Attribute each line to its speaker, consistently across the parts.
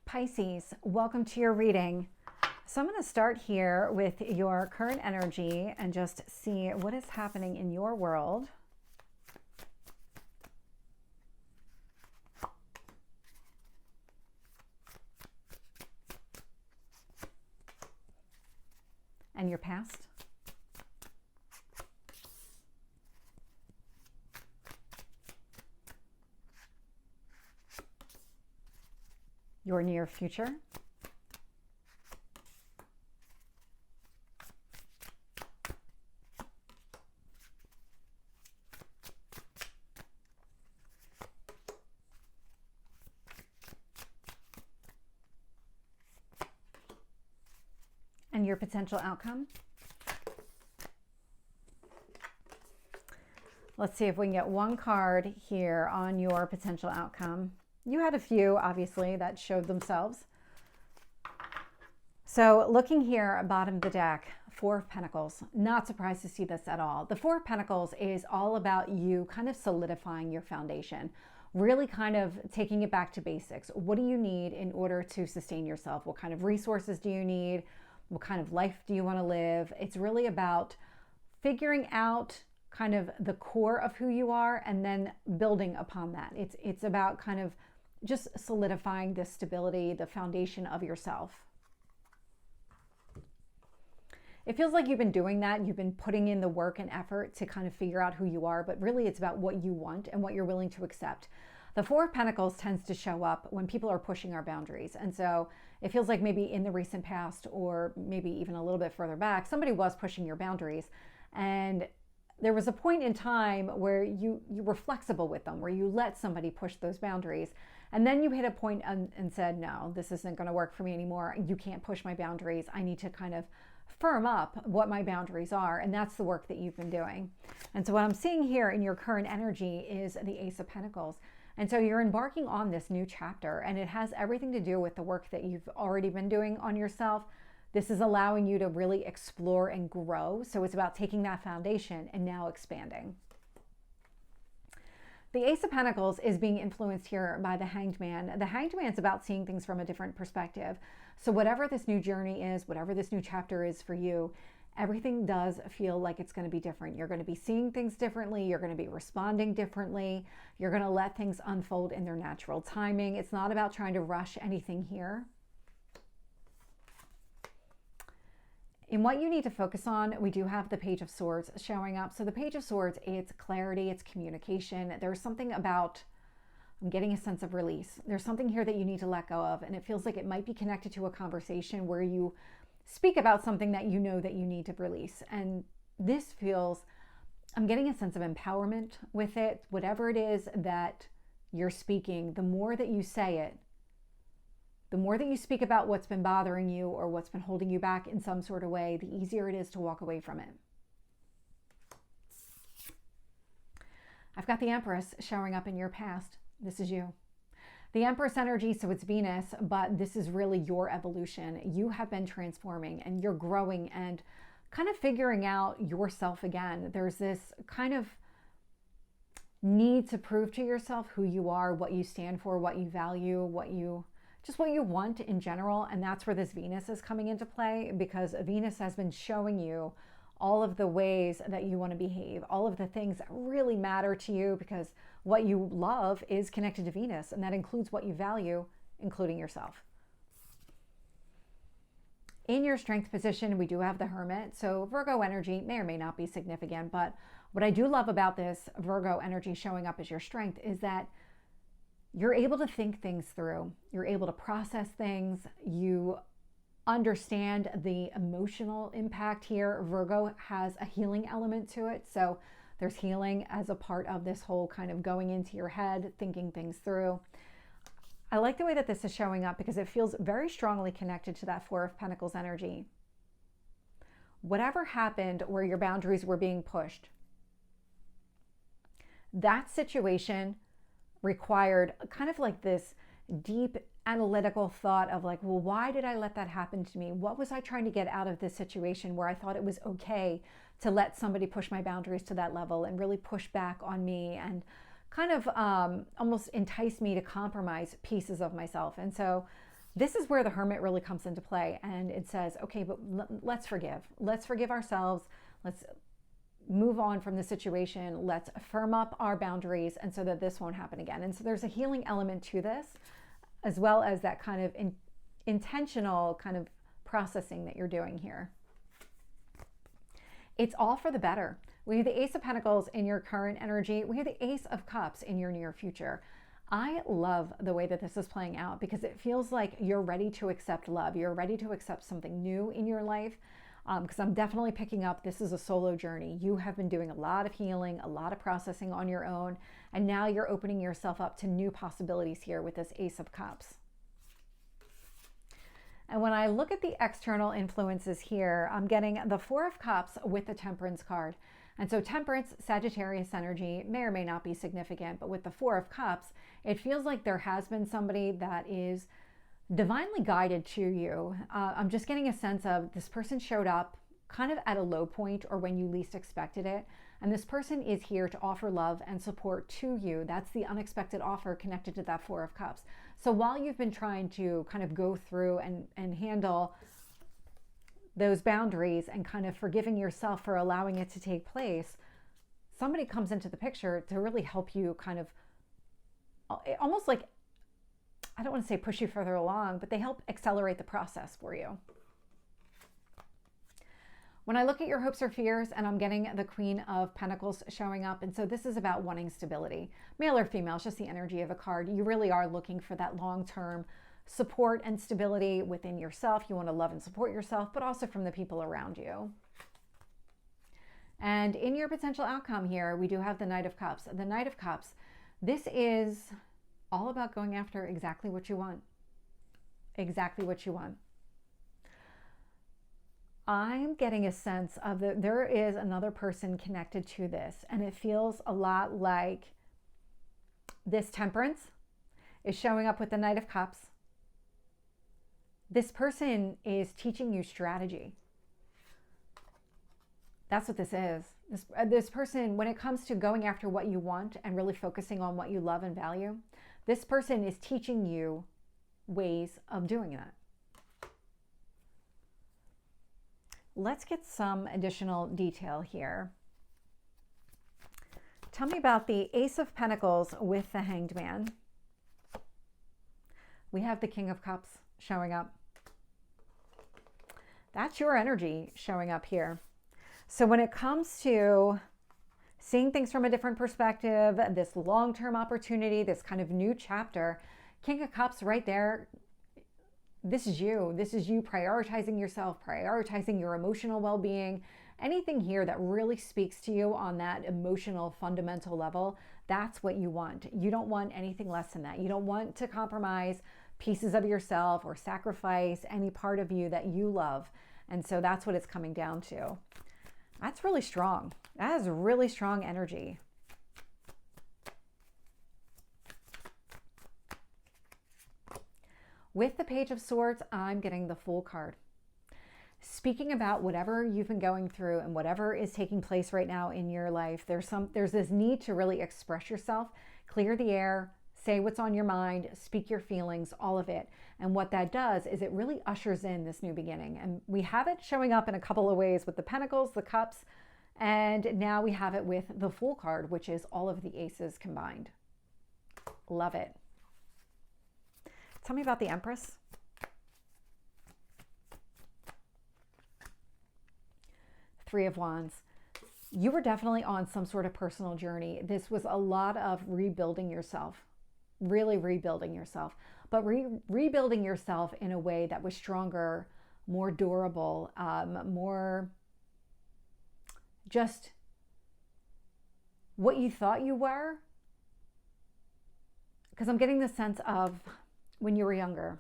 Speaker 1: Pisces, welcome to your reading. So I'm going to start here with your current energy and just see what is happening in your world. And your past. Your near future. And your potential outcome. Let's see if we can get one card here on your potential outcome. You had a few, obviously, that showed themselves. So looking here at bottom of the deck, Four of Pentacles. Not surprised to see this at all. The Four of Pentacles is all about you kind of solidifying your foundation. Really kind of taking it back to basics. What do you need in order to sustain yourself? What kind of resources do you need? What kind of life do you want to live? It's really about figuring out kind of the core of who you are and then building upon that. It's about kind of just solidifying the stability, the foundation of yourself. It feels like you've been doing that. You've been putting in the work and effort to kind of figure out who you are, but really it's about what you want and what you're willing to accept. The Four of Pentacles tends to show up when people are pushing our boundaries. And so it feels like maybe in the recent past or maybe even a little bit further back, somebody was pushing your boundaries. And there was a point in time where you were flexible with them, where you let somebody push those boundaries. And then you hit a point and said, no, this isn't going to work for me anymore. You can't push my boundaries. I need to kind of firm up what my boundaries are. And that's the work that you've been doing. And so what I'm seeing here in your current energy is the Ace of Pentacles. And so you're embarking on this new chapter, and it has everything to do with the work that you've already been doing on yourself. This is allowing you to really explore and grow. So it's about taking that foundation and now expanding. The Ace of Pentacles is being influenced here by the Hanged Man. The Hanged Man is about seeing things from a different perspective. So whatever this new journey is, whatever this new chapter is for you, everything does feel like it's going to be different. You're going to be seeing things differently. You're going to be responding differently. You're going to let things unfold in their natural timing. It's not about trying to rush anything here. In what you need to focus on, we do have the Page of Swords showing up. So the Page of Swords, it's clarity, it's communication. There's something about, I'm getting a sense of release. There's something here that you need to let go of. And it feels like it might be connected to a conversation where you speak about something that you know that you need to release. And this feels, I'm getting a sense of empowerment with it. Whatever it is that you're speaking, the more that you say it, the more that you speak about what's been bothering you or what's been holding you back in some sort of way, the easier it is to walk away from it. I've got the Empress showing up in your past. This is you. The Empress energy, so it's Venus, but this is really your evolution. You have been transforming and you're growing and kind of figuring out yourself again. There's this kind of need to prove to yourself who you are, what you stand for, what you value, what you want in general. And that's where this Venus is coming into play, because Venus has been showing you all of the ways that you want to behave, all of the things that really matter to you, because what you love is connected to Venus, and that includes what you value, including yourself. In your strength position, we do have the Hermit. So Virgo energy may or may not be significant, but what I do love about this Virgo energy showing up as your strength is that you're able to think things through. You're able to process things. You understand the emotional impact here. Virgo has a healing element to it. So there's healing as a part of this whole kind of going into your head, thinking things through. I like the way that this is showing up because it feels very strongly connected to that Four of Pentacles energy. Whatever happened where your boundaries were being pushed, that situation required kind of like this deep analytical thought of like, well, why did I let that happen to me? What was I trying to get out of this situation where I thought it was okay to let somebody push my boundaries to that level and really push back on me and kind of almost entice me to compromise pieces of myself? And so This is where the Hermit really comes into play, and it says, okay, but let's forgive. Let's forgive ourselves. Let's move on from the situation. Let's firm up our boundaries, and so that this won't happen again. And so there's a healing element to this, as well as that kind of intentional kind of processing that you're doing here. It's all for the better. We have the Ace of Pentacles in your current energy. We have the Ace of Cups in your near future. I love the way that this is playing out because it feels like you're ready to accept love. You're ready to accept something new in your life, because I'm definitely picking up this is a solo journey. You have been doing a lot of healing, a lot of processing on your own, and now you're opening yourself up to new possibilities here with this Ace of Cups. And when I look at the external influences here, I'm getting the Four of Cups with the Temperance card. And so Temperance, Sagittarius energy may or may not be significant, but with the Four of Cups, it feels like there has been somebody that is divinely guided to you. I'm just getting a sense of this person showed up kind of at a low point or when you least expected it. And this person is here to offer love and support to you. That's the unexpected offer connected to that Four of Cups. So while you've been trying to kind of go through and handle those boundaries and kind of forgiving yourself for allowing it to take place, somebody comes into the picture to really help you kind of almost like, I don't want to say push you further along, but they help accelerate the process for you. When I look at your hopes or fears, and I'm getting the Queen of Pentacles showing up, and so this is about wanting stability. Male or female, it's just the energy of a card. You really are looking for that long-term support and stability within yourself. You want to love and support yourself, but also from the people around you. And in your potential outcome here, we do have the Knight of Cups. The Knight of Cups, this is all about going after exactly what you want. Exactly what you want. I'm getting a sense of that there is another person connected to this, and it feels a lot like this Temperance is showing up with the Knight of Cups. This person is teaching you strategy. That's what this is. This person, when it comes to going after what you want and really focusing on what you love and value, this person is teaching you ways of doing that. Let's get some additional detail here. Tell me about the Ace of Pentacles with the Hanged Man. We have the King of Cups showing up. That's your energy showing up here. So when it comes to seeing things from a different perspective, this long-term opportunity, this kind of new chapter, King of Cups right there, this is you. This is you prioritizing yourself, prioritizing your emotional well-being. Anything here that really speaks to you on that emotional fundamental level, that's what you want. You don't want anything less than that. You don't want to compromise pieces of yourself or sacrifice any part of you that you love. And so that's what it's coming down to. That's really strong. That is really strong energy. With the Page of Swords, I'm getting the Fool card. Speaking about whatever you've been going through and whatever is taking place right now in your life, there's this need to really express yourself, clear the air, say what's on your mind, speak your feelings, all of it. And what that does is it really ushers in this new beginning. And we have it showing up in a couple of ways with the Pentacles, the Cups, and now we have it with the Fool card, which is all of the aces combined. Love it. Tell me about the Empress. Three of Wands. You were definitely on some sort of personal journey. This was a lot of rebuilding yourself, really rebuilding yourself, but rebuilding yourself in a way that was stronger, more durable, more just what you thought you were. Because I'm getting the sense of when you were younger,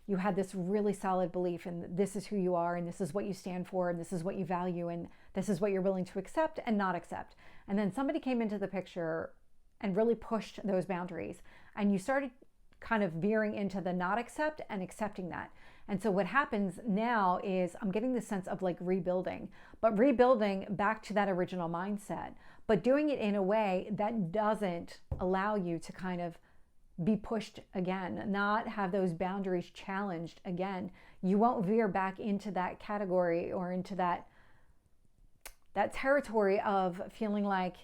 Speaker 1: you had this really solid belief in this is who you are and this is what you stand for and this is what you value and this is what you're willing to accept and not accept. And then somebody came into the picture and really pushed those boundaries and you started kind of veering into the not accept and accepting that. And so what happens now is I'm getting the sense of like rebuilding, but rebuilding back to that original mindset, but doing it in a way that doesn't allow you to kind of be pushed again, not have those boundaries challenged again. You won't veer back into that category or into that territory of feeling like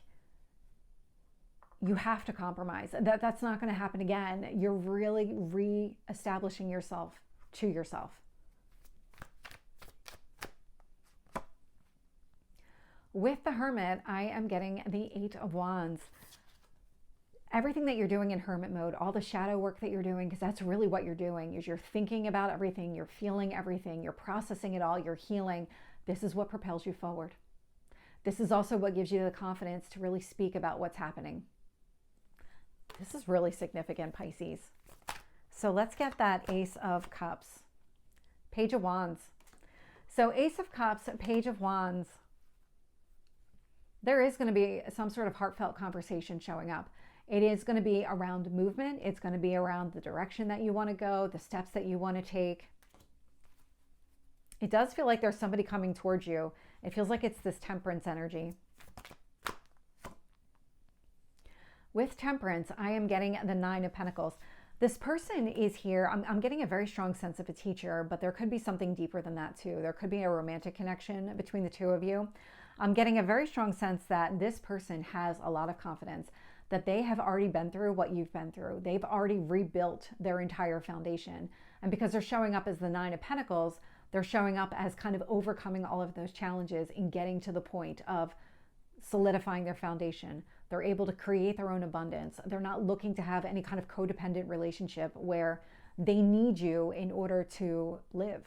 Speaker 1: you have to compromise. That's not going to happen again. You're really re-establishing yourself to yourself. With the Hermit, I am getting the 8 of Wands. Everything that you're doing in hermit mode, all the shadow work that you're doing, because that's really what you're doing, is you're thinking about everything, you're feeling everything, you're processing it all, you're healing. This is what propels you forward. This is also what gives you the confidence to really speak about what's happening. This is really significant, Pisces. So let's get that Ace of Cups. Page of Wands. So Ace of Cups, Page of Wands. There is going to be some sort of heartfelt conversation showing up. It is going to be around movement. It's going to be around the direction that you want to go, the steps that you want to take. It does feel like there's somebody coming towards you. It feels like it's this Temperance energy. With Temperance, I am getting the 9 of Pentacles. This person is here. I'm getting a very strong sense of a teacher, but there could be something deeper than that too. There could be a romantic connection between the two of you. I'm getting a very strong sense that this person has a lot of confidence, that they have already been through what you've been through. They've already rebuilt their entire foundation. And because they're showing up as the 9 of Pentacles, they're showing up as kind of overcoming all of those challenges and getting to the point of solidifying their foundation. They're able to create their own abundance. They're not looking to have any kind of codependent relationship where they need you in order to live,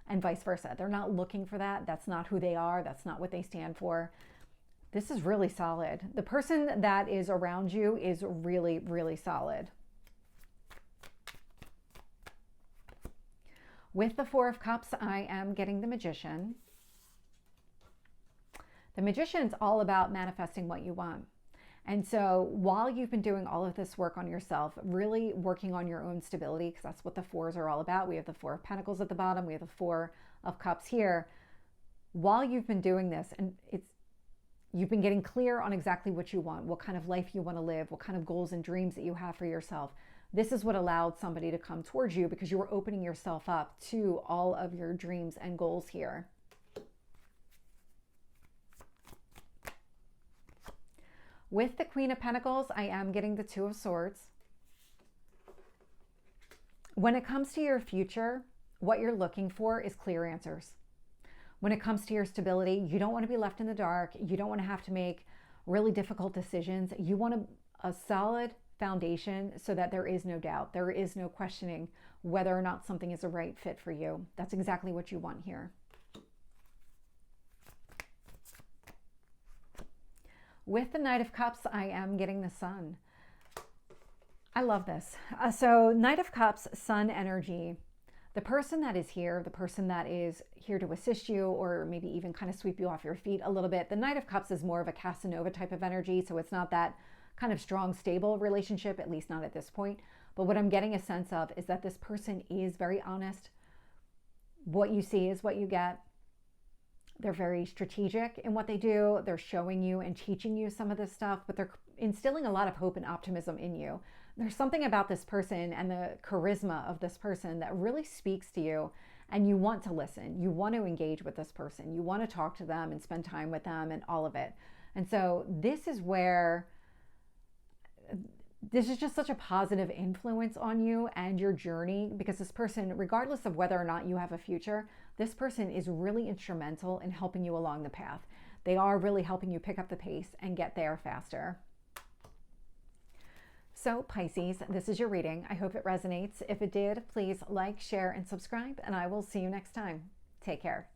Speaker 1: and vice versa. They're not looking for that. That's not who they are. That's not what they stand for. This is really solid. The person that is around you is really, really solid. With the 4 of Cups, I am getting the Magician. The Magician's all about manifesting what you want. And so while you've been doing all of this work on yourself, really working on your own stability, because that's what the 4s are all about. We have the 4 of Pentacles at the bottom. We have the 4 of Cups here. While you've been doing this, and you've been getting clear on exactly what you want, what kind of life you want to live, what kind of goals and dreams that you have for yourself. This is what allowed somebody to come towards you, because you were opening yourself up to all of your dreams and goals here. With the Queen of Pentacles, I am getting the 2 of Swords. When it comes to your future, what you're looking for is clear answers. When it comes to your stability, you don't want to be left in the dark. You don't want to have to make really difficult decisions. You want a solid foundation so that there is no doubt. There is no questioning whether or not something is a right fit for you. That's exactly what you want here. With the Knight of Cups, I am getting the Sun. I love this. So Knight of Cups, Sun energy. The person that is here, the person that is here to assist you or maybe even kind of sweep you off your feet a little bit. The Knight of Cups is more of a Casanova type of energy. So it's not that kind of strong, stable relationship, at least not at this point. But what I'm getting a sense of is that this person is very honest. What you see is what you get. They're very strategic in what they do. They're showing you and teaching you some of this stuff, but they're instilling a lot of hope and optimism in you. There's something about this person and the charisma of this person that really speaks to you, and you want to listen. You want to engage with this person. You want to talk to them and spend time with them and all of it. And so this is where this is just such a positive influence on you and your journey, because this person, regardless of whether or not you have a future, this person is really instrumental in helping you along the path. They are really helping you pick up the pace and get there faster. So Pisces, this is your reading. I hope it resonates. If it did, please like, share, and subscribe, and I will see you next time. Take care.